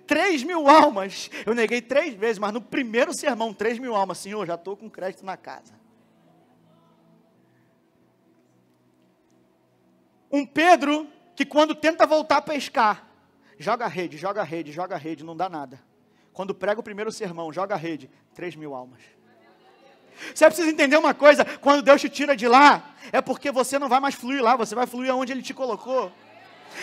3.000 almas. Eu neguei 3 vezes, mas no primeiro sermão, 3.000 almas. Senhor, já estou com crédito na casa. Um Pedro que quando tenta voltar a pescar, joga rede, joga rede, joga rede, não dá nada. Quando prega o primeiro sermão, joga a rede, 3.000 almas. Você precisa entender uma coisa, quando Deus te tira de lá, é porque você não vai mais fluir lá, você vai fluir aonde Ele te colocou.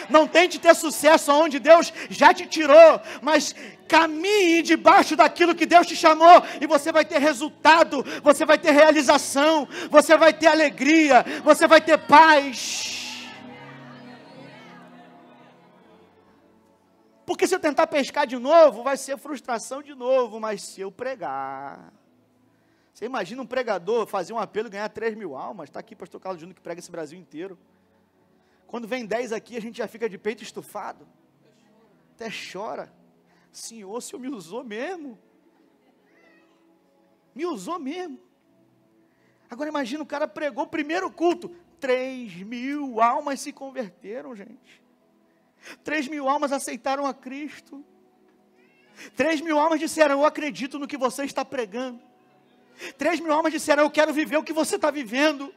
Não tente ter sucesso aonde Deus já te tirou, mas caminhe debaixo daquilo que Deus te chamou, e você vai ter resultado, você vai ter realização, você vai ter alegria, você vai ter paz. Porque se eu tentar pescar de novo, vai ser frustração de novo, mas se eu pregar... Você imagina um pregador fazer um apelo e ganhar 3.000 almas? Está aqui o pastor Carlos Júnior que prega esse Brasil inteiro. Quando vem 10 aqui, a gente já fica de peito estufado. Até chora. Senhor, o Senhor me usou mesmo. Me usou mesmo. Agora imagina, o cara pregou o primeiro culto. 3.000 almas se converteram, gente. 3.000 almas aceitaram a Cristo. 3.000 almas disseram, eu acredito no que você está pregando. 3.000 almas disseram, eu quero viver o que você está vivendo.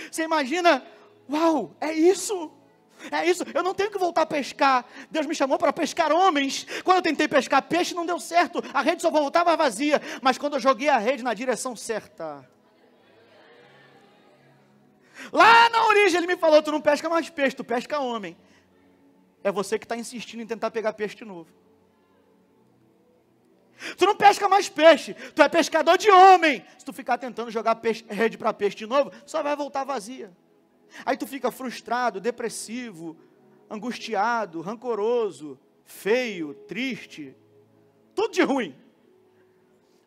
Você imagina, uau, é isso. É isso, eu não tenho que voltar a pescar. Deus me chamou para pescar homens. Quando eu tentei pescar peixe, não deu certo. A rede só voltava vazia. Mas quando eu joguei a rede na direção certa, lá na origem ele me falou, tu não pesca mais peixe, tu pesca homem. É você que está insistindo em tentar pegar peixe de novo. Tu não pesca mais peixe, tu é pescador de homem. Se tu ficar tentando jogar rede para peixe de novo, só vai voltar vazia. Aí tu fica frustrado, depressivo, angustiado, rancoroso, feio, triste, tudo de ruim.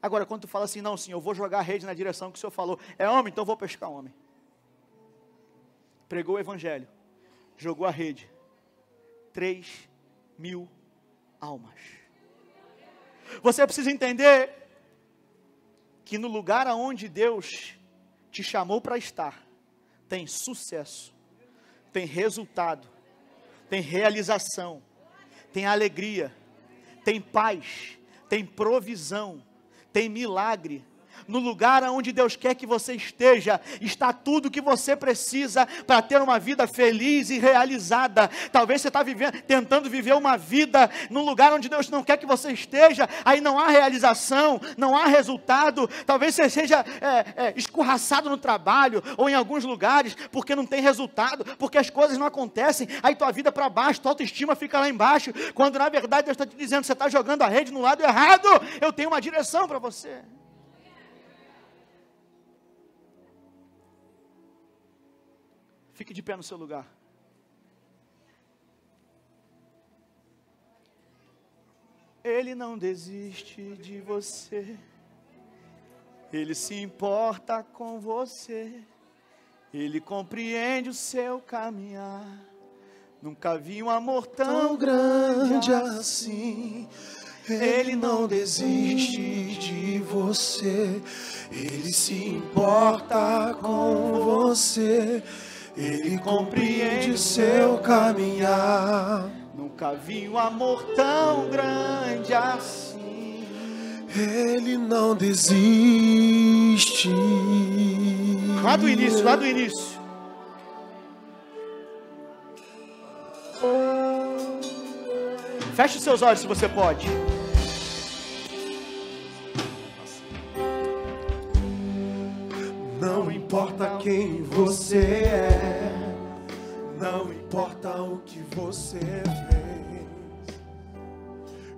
Agora quando tu fala assim, não, sim, eu vou jogar a rede na direção que o Senhor falou, é homem, então eu vou pescar homem. Pregou o evangelho, jogou a rede, 3.000 almas. Você precisa entender que no lugar aonde Deus te chamou para estar, tem sucesso, tem resultado, tem realização, tem alegria, tem paz, tem provisão, tem milagre. No lugar onde Deus quer que você esteja, está tudo que você precisa para ter uma vida feliz e realizada. Talvez você está tentando viver uma vida num lugar onde Deus não quer que você esteja, aí não há realização, não há resultado. Talvez você seja escorraçado no trabalho, ou em alguns lugares, porque não tem resultado, porque as coisas não acontecem, aí tua vida para baixo, tua autoestima fica lá embaixo, quando na verdade Deus está te dizendo, você está jogando a rede no lado errado, eu tenho uma direção para você. Fique de pé no seu lugar. Ele não desiste de você. Ele se importa com você. Ele compreende o seu caminhar. Nunca vi um amor tão grande assim. Ele não desiste de você. Ele se importa com você. Ele compreende o seu caminhar. Nunca vi um amor tão grande assim. Ele não desiste. Lá do início, lá do início. Feche os seus olhos se você pode. Não importa quem você é, não importa o que você fez,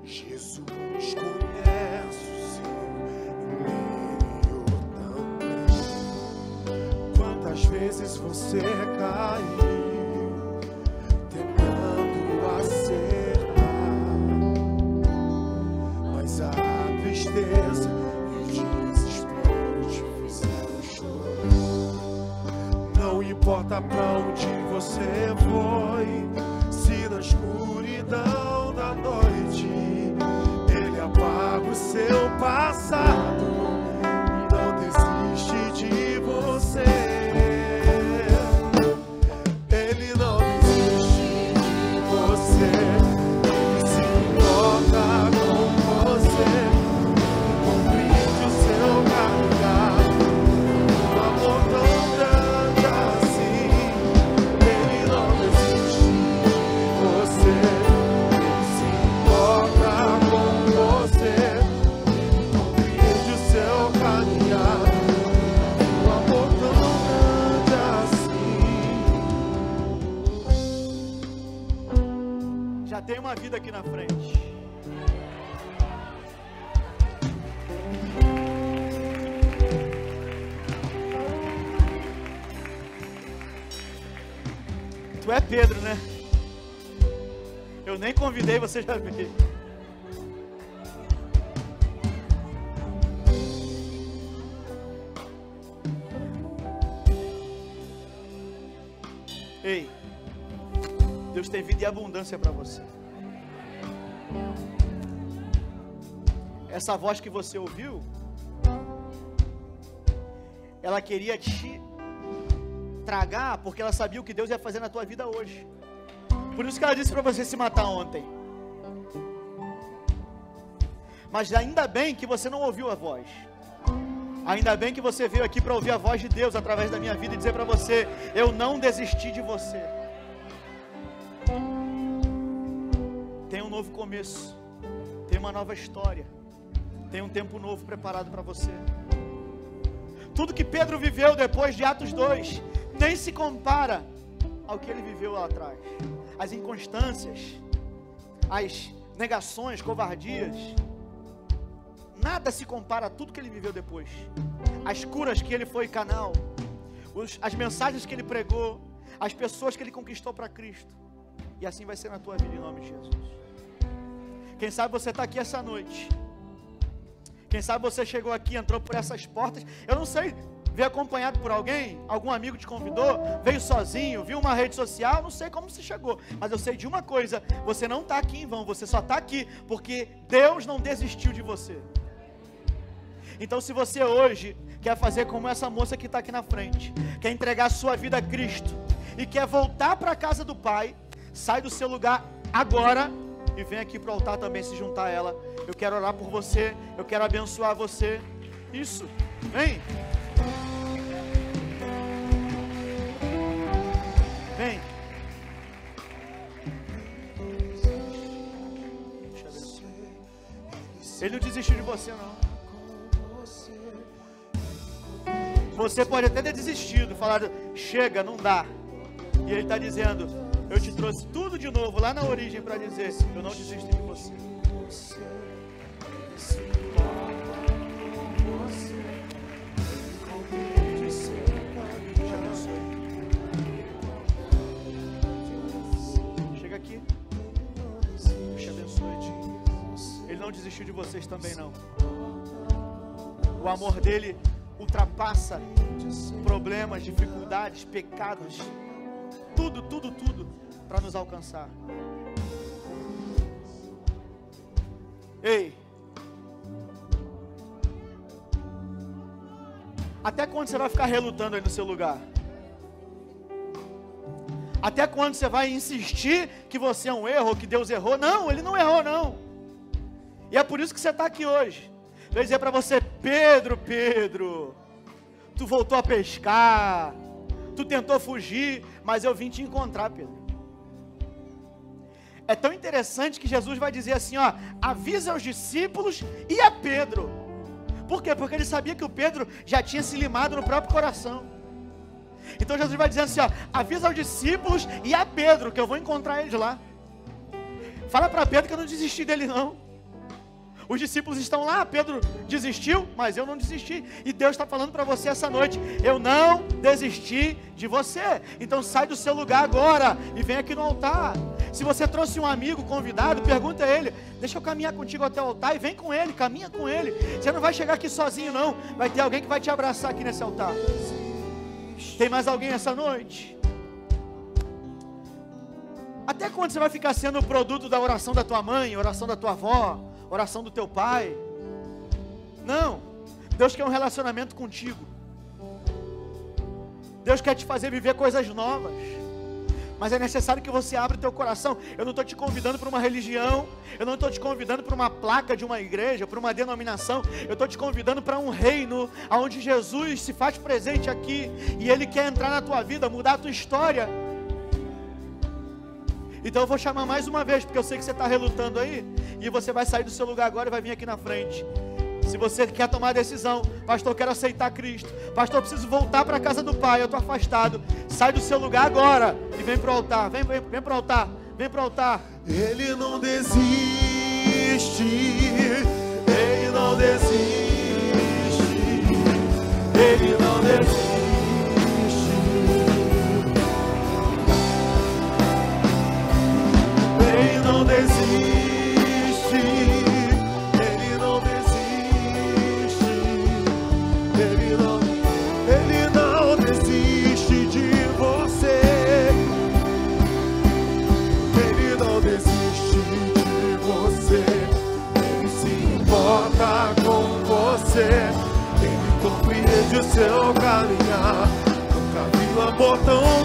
Jesus conhece o seu interior também. Quantas vezes você caiu, tentando acertar, mas a tristeza e o desespero te fizeram chorar. Não importa pra onde você foi, se na escuridão da noite Ele apaga o seu passado, não desiste de você. Ele não desiste de você, Ele se importa com você, compreende o seu caminhar. Um amor tão grande assim, Ele não desiste de você, Ele se importa com você, compreende o seu caminhar. Um amor tão grande assim. Já tem uma vida aqui na frente. Tu é Pedro, né? Eu nem convidei, você já veio. Ei, Deus tem vida e abundância para você. Essa voz que você ouviu, ela queria te tragar, porque ela sabia o que Deus ia fazer na tua vida hoje. Por isso que ela disse para você se matar ontem. Mas ainda bem que você não ouviu a voz. Ainda bem que você veio aqui para ouvir a voz de Deus através da minha vida e dizer para você: eu não desisti de você. Tem um novo começo, tem uma nova história, tem um tempo novo preparado para você. Tudo que Pedro viveu depois de Atos 2 nem se compara ao que ele viveu lá atrás. As inconstâncias, as negações, covardias, nada se compara a tudo que ele viveu depois. As curas que ele foi canal, as mensagens que ele pregou, as pessoas que ele conquistou para Cristo. E assim vai ser na tua vida, em nome de Jesus. Quem sabe você está aqui essa noite. Quem sabe você chegou aqui, entrou por essas portas. Eu não sei Veio acompanhado por alguém? Algum amigo te convidou? Veio sozinho? Viu uma rede social? Não sei como você chegou, mas eu sei de uma coisa: você não está aqui em vão, você só está aqui porque Deus não desistiu de você. Então, se você hoje quer fazer como essa moça que está aqui na frente, quer entregar a sua vida a Cristo e quer voltar para a casa do Pai, sai do seu lugar agora e vem aqui para o altar também se juntar a ela. Eu quero orar por você, eu quero abençoar você. Isso, vem. Vem. Ele não desistiu de você, não. Você pode até ter desistido, falado, chega, não dá. E ele está dizendo, eu te trouxe tudo de novo lá na origem para dizer, eu não desisto de você. Chega aqui. Deus te abençoe. Ele não desistiu de vocês também, não. O amor dele ultrapassa problemas, dificuldades, pecados, tudo para nos alcançar. Ei, até quando você vai ficar relutando aí no seu lugar? Até quando você vai insistir que você é um erro, que Deus errou? Não, Ele não errou, não. E é por isso que você está aqui hoje. Eu ia dizer para você, Pedro, tu voltou a pescar, tu tentou fugir, mas eu vim te encontrar, Pedro. É tão interessante que Jesus vai dizer assim, ó, avisa aos discípulos e a Pedro. Por quê? Porque ele sabia que o Pedro já tinha se limado no próprio coração. Então Jesus vai dizendo assim, ó, avisa aos discípulos e a Pedro, que eu vou encontrar eles lá. Fala para Pedro que eu não desisti dele, não. Os discípulos estão lá, Pedro desistiu, mas eu não desisti. E Deus está falando para você essa noite, eu não desisti de você. Então sai do seu lugar agora e vem aqui no altar. Se você trouxe um amigo convidado, pergunta a ele, deixa eu caminhar contigo até o altar e vem com ele, caminha com ele. Você não vai chegar aqui sozinho não, vai ter alguém que vai te abraçar aqui nesse altar. Tem mais alguém essa noite? Até quando você vai ficar sendo o produto da oração da tua mãe, oração da tua avó, oração do teu pai? Não, Deus quer um relacionamento contigo. Deus quer te fazer viver coisas novas. Mas é necessário que você abra o teu coração. Eu não estou te convidando para uma religião, eu não estou te convidando para uma placa de uma igreja, para uma denominação. Eu estou te convidando para um reino onde Jesus se faz presente aqui e Ele quer entrar na tua vida, mudar a tua história. Então eu vou chamar mais uma vez, porque eu sei que você está relutando aí, e você vai sair do seu lugar agora e vai vir aqui na frente. Se você quer tomar a decisão, pastor, eu quero aceitar Cristo, pastor, eu preciso voltar para a casa do Pai, eu estou afastado, sai do seu lugar agora e vem para o altar, vem para o altar, vem para o altar. Ele não desiste, Ele não desiste, Ele não desiste. Ele não desiste, Ele não desiste, Ele não desiste de você, Ele não desiste de você, Ele se importa com você, Ele compreende o seu caminhar, nunca vi um amor tão